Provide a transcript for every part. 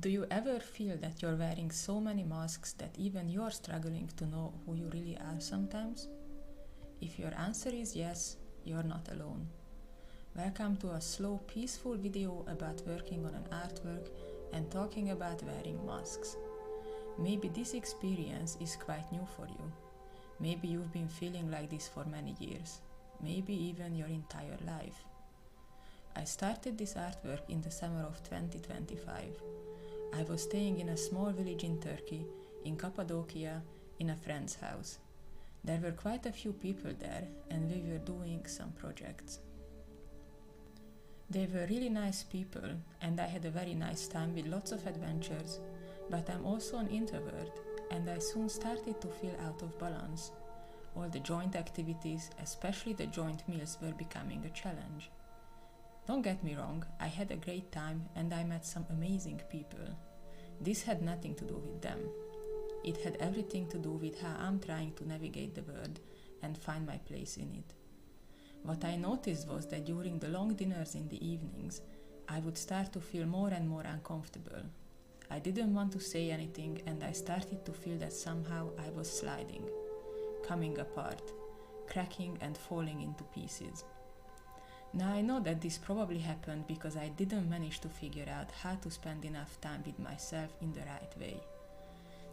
Do you ever feel that you're wearing so many masks that even you're struggling to know who you really are sometimes? If your answer is yes, you're not alone. Welcome to a slow, peaceful video about working on an artwork and talking about wearing masks. Maybe this experience is quite new for you. Maybe you've been feeling like this for many years, maybe even your entire life. I started this artwork in the summer of 2025. I was staying in a small village in Turkey, in Cappadocia, in a friend's house. There were quite a few people there, and we were doing some projects. They were really nice people, and I had a very nice time with lots of adventures, but I'm also an introvert, and I soon started to feel out of balance. All the joint activities, especially the joint meals, were becoming a challenge. Don't get me wrong, I had a great time and I met some amazing people. This had nothing to do with them. It had everything to do with how I'm trying to navigate the world and find my place in it. What I noticed was that during the long dinners in the evenings, I would start to feel more and more uncomfortable. I didn't want to say anything and I started to feel that somehow I was sliding, coming apart, cracking and falling into pieces. Now I know that this probably happened because I didn't manage to figure out how to spend enough time with myself in the right way.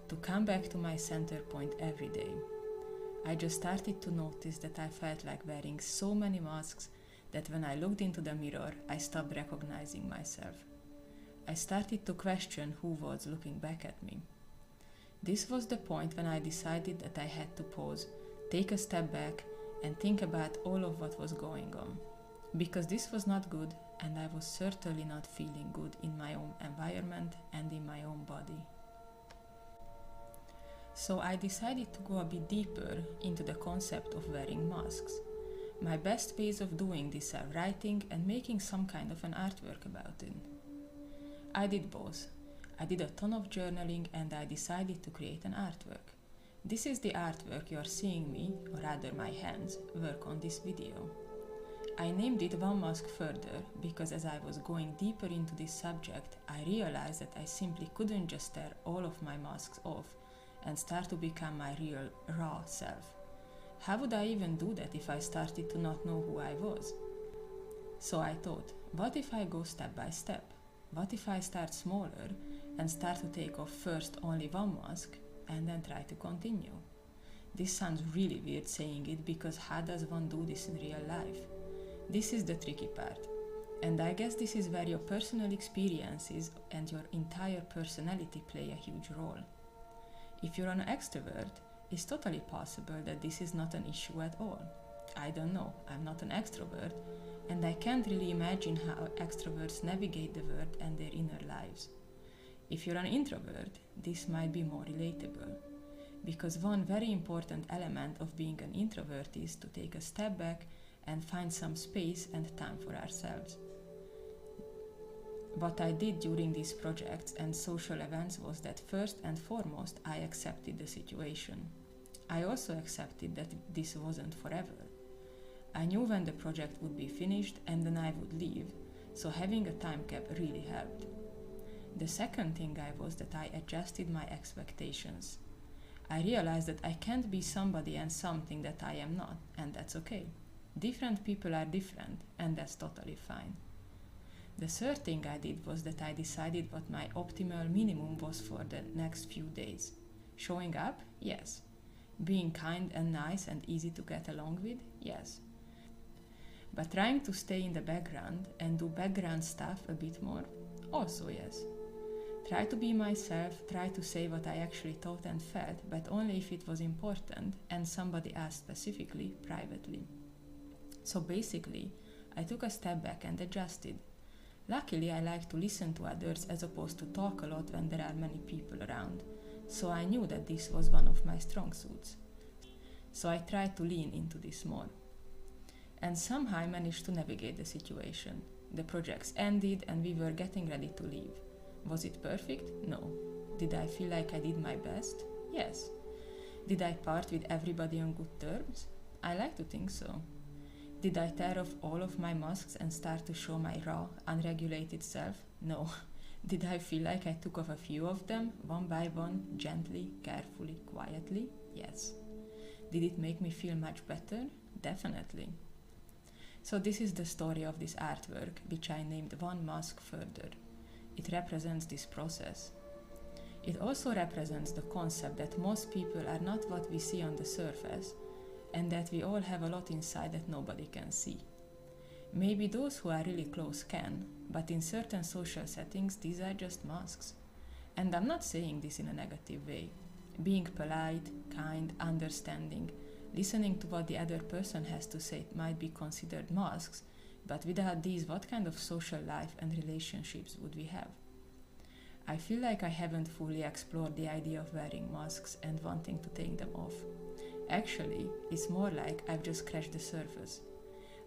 To come back to my center point every day. I just started to notice that I felt like wearing so many masks that when I looked into the mirror, I stopped recognizing myself. I started to question who was looking back at me. This was the point when I decided that I had to pause, take a step back, and think about all of what was going on. Because this was not good, and I was certainly not feeling good in my own environment and in my own body. So I decided to go a bit deeper into the concept of wearing masks. My best ways of doing this are writing and making some kind of an artwork about it. I did both. I did a ton of journaling and I decided to create an artwork. This is the artwork you're seeing me, or rather my hands, work on this video. I named it One Mask Further because as I was going deeper into this subject, I realized that I simply couldn't just tear all of my masks off and start to become my real, raw self. How would I even do that if I started to not know who I was? So I thought, what if I go step by step? What if I start smaller and start to take off first only one mask and then try to continue? This sounds really weird saying it because how does one do this in real life? This is the tricky part, and I guess this is where your personal experiences and your entire personality play a huge role. If you're an extrovert, it's totally possible that this is not an issue at all. I don't know, I'm not an extrovert, and I can't really imagine how extroverts navigate the world and their inner lives. If you're an introvert, this might be more relatable, because one very important element of being an introvert is to take a step back and find some space and time for ourselves. What I did during these projects and social events was that first and foremost I accepted the situation. I also accepted that this wasn't forever. I knew when the project would be finished and then I would leave, so having a time cap really helped. The second thing was that I adjusted my expectations. I realized that I can't be somebody and something that I am not, and that's okay. Different people are different, and that's totally fine. The third thing I did was that I decided what my optimal minimum was for the next few days. Showing up? Yes. Being kind and nice and easy to get along with? Yes. But trying to stay in the background and do background stuff a bit more? Also yes. Try to be myself, try to say what I actually thought and felt, but only if it was important and somebody asked specifically, privately. So basically, I took a step back and adjusted. Luckily, I like to listen to others as opposed to talk a lot when there are many people around, so I knew that this was one of my strong suits. So I tried to lean into this more. And somehow I managed to navigate the situation. The projects ended and we were getting ready to leave. Was it perfect? No. Did I feel like I did my best? Yes. Did I part with everybody on good terms? I like to think so. Did I tear off all of my masks and start to show my raw, unregulated self? No, Did I feel like I took off a few of them, one by one, gently, carefully, quietly? Yes. Did it make me feel much better? Definitely. So this is the story of this artwork, which I named One Mask Further. It represents this process. It also represents the concept that most people are not what we see on the surface, and that we all have a lot inside that nobody can see. Maybe those who are really close can, but in certain social settings these are just masks. And I'm not saying this in a negative way. Being polite, kind, understanding, listening to what the other person has to say might be considered masks, but without these, what kind of social life and relationships would we have? I feel like I haven't fully explored the idea of wearing masks and wanting to take them off. Actually, it's more like I've just scratched the surface.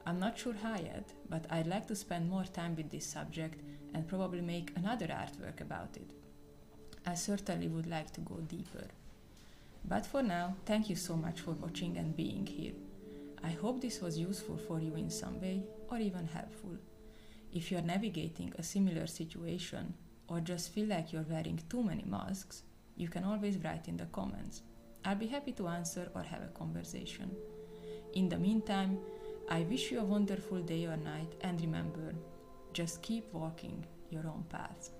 I'm not sure how yet, but I'd like to spend more time with this subject and probably make another artwork about it. I certainly would like to go deeper. But for now, thank you so much for watching and being here. I hope this was useful for you in some way, or even helpful. If you're navigating a similar situation, or just feel like you're wearing too many masks, you can always write in the comments. I'll be happy to answer or have a conversation. In the meantime, I wish you a wonderful day or night, and remember, just keep walking your own path.